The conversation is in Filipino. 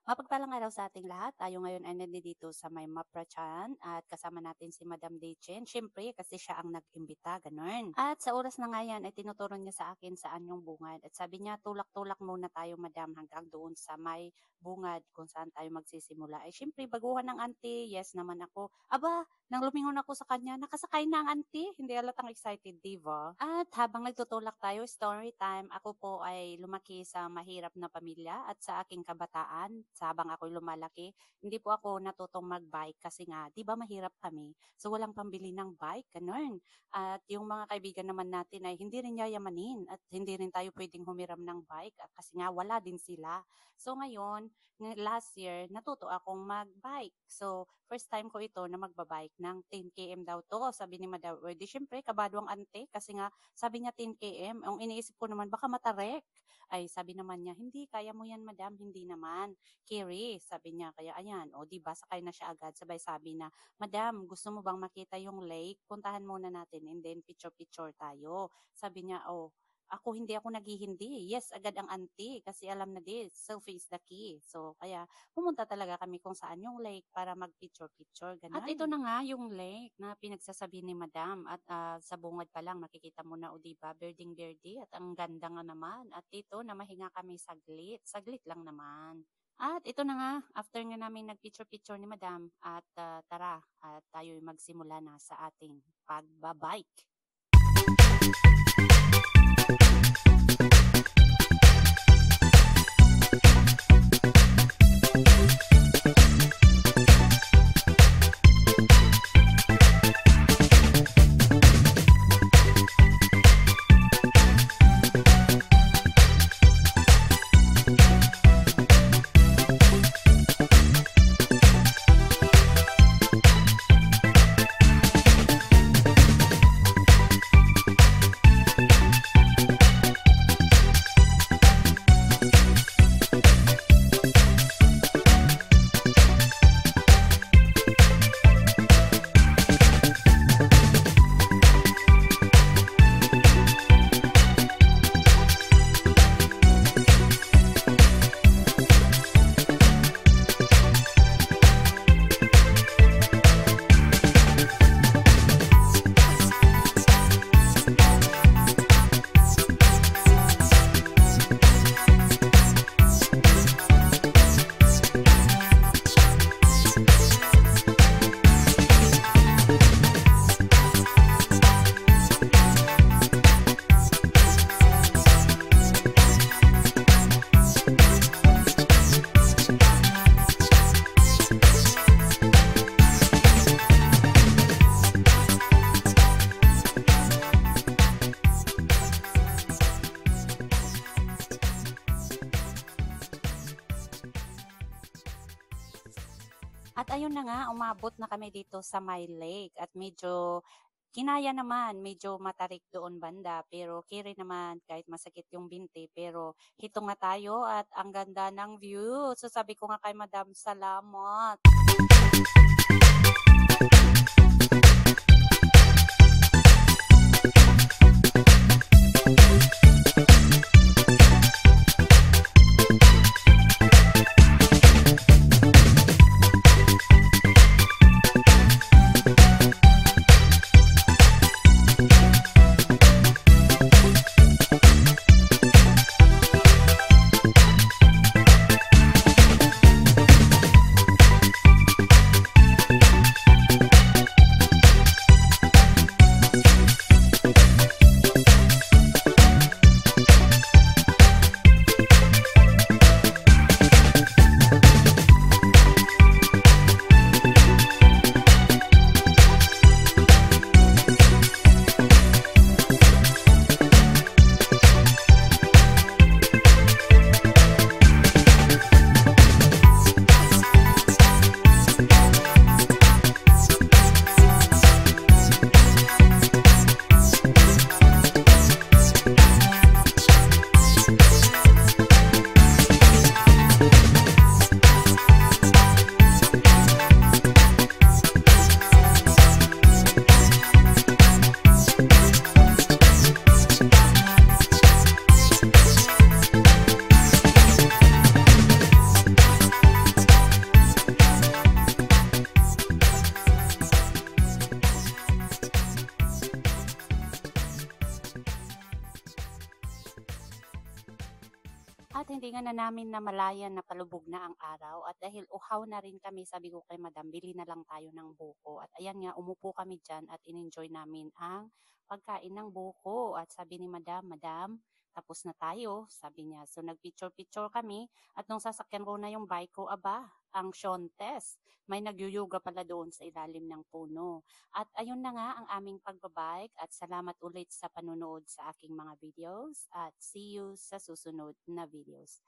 Mapagpalang araw sa ating lahat. Tayo ngayon ay nandito sa may Maprachan at kasama natin si Madam Dechen. Siyempre, kasi siya ang nag-imbita, ganun. At sa oras na ngayon ay tinuturo niya sa akin saan yung bungad. At sabi niya, tulak-tulak muna tayo, Madam, hanggang doon sa may bungad kung saan tayo magsisimula. Ay siyempre, baguhan ng auntie. Yes naman ako. Aba, nang lumingon ako sa kanya, nakasakay na ang auntie. Hindi halatang excited, diva? At habang nagtutulak tayo, story time, ako po ay lumaki sa mahirap na pamilya at sa aking kabataan, habang ako'y lumalaki, hindi po ako natutong mag-bike kasi nga, di ba mahirap kami? So walang pambili ng bike, ganun. At yung mga kaibigan naman natin ay hindi rin yayamanin at hindi rin tayo pwedeng humiram ng bike kasi nga wala din sila. So ngayon, last year, natuto akong mag-bike. So first time ko ito na magbabike ng 10 km daw to. Sabi ni Madam, di syempre, kabado ang ante kasi nga sabi niya 10 km. Ang iniisip ko naman, baka matarek. Ay sabi naman niya, hindi, kaya mo yan Madam, hindi naman. Carry, sabi niya, kaya ayan, o diba, sakay na siya agad, sabay sabi na, Madam, gusto mo bang makita yung lake? Puntahan muna natin and then picture-picture tayo. Sabi niya, hindi ako naghihindi. Yes, agad ang auntie kasi alam na this, selfie is the key. So, kaya pumunta talaga kami kung saan yung lake para mag-picture-picture, ganun. At ito na nga yung lake na pinagsasabi ni Madam at sa bungad pa lang makikita mo na, o diba, berding-berdi at ang ganda nga naman. At dito na mahinga kami saglit lang naman. At ito na nga, after nga namin nag-picture-picture ni Madam at tara, at tayo'y magsimula na sa ating pagbabike. At ayun na nga, umabot na kami dito sa my lake at medyo kinaya naman, medyo matarik doon banda, pero kiri naman kahit masakit yung binti, pero hito nga tayo at ang ganda ng view. So sabi ko nga kay Madam, salamat. At hindi nga na namin namalayan na palubog na ang araw at dahil uhaw na rin kami, sabi ko kay madam, bili na lang tayo ng buko. At ayan nga, umupo kami dyan at in-enjoy namin ang pagkain ng buko. At sabi ni madam, madam, tapos na tayo, sabi niya. So nagpicture-picture kami at nung sasakyan ko na yung bike ko, aba, ang Shontes. May nagyuyuga pala doon sa ilalim ng puno. At ayun na nga ang aming pagbabike at salamat ulit sa panunood sa aking mga videos at see you sa susunod na videos.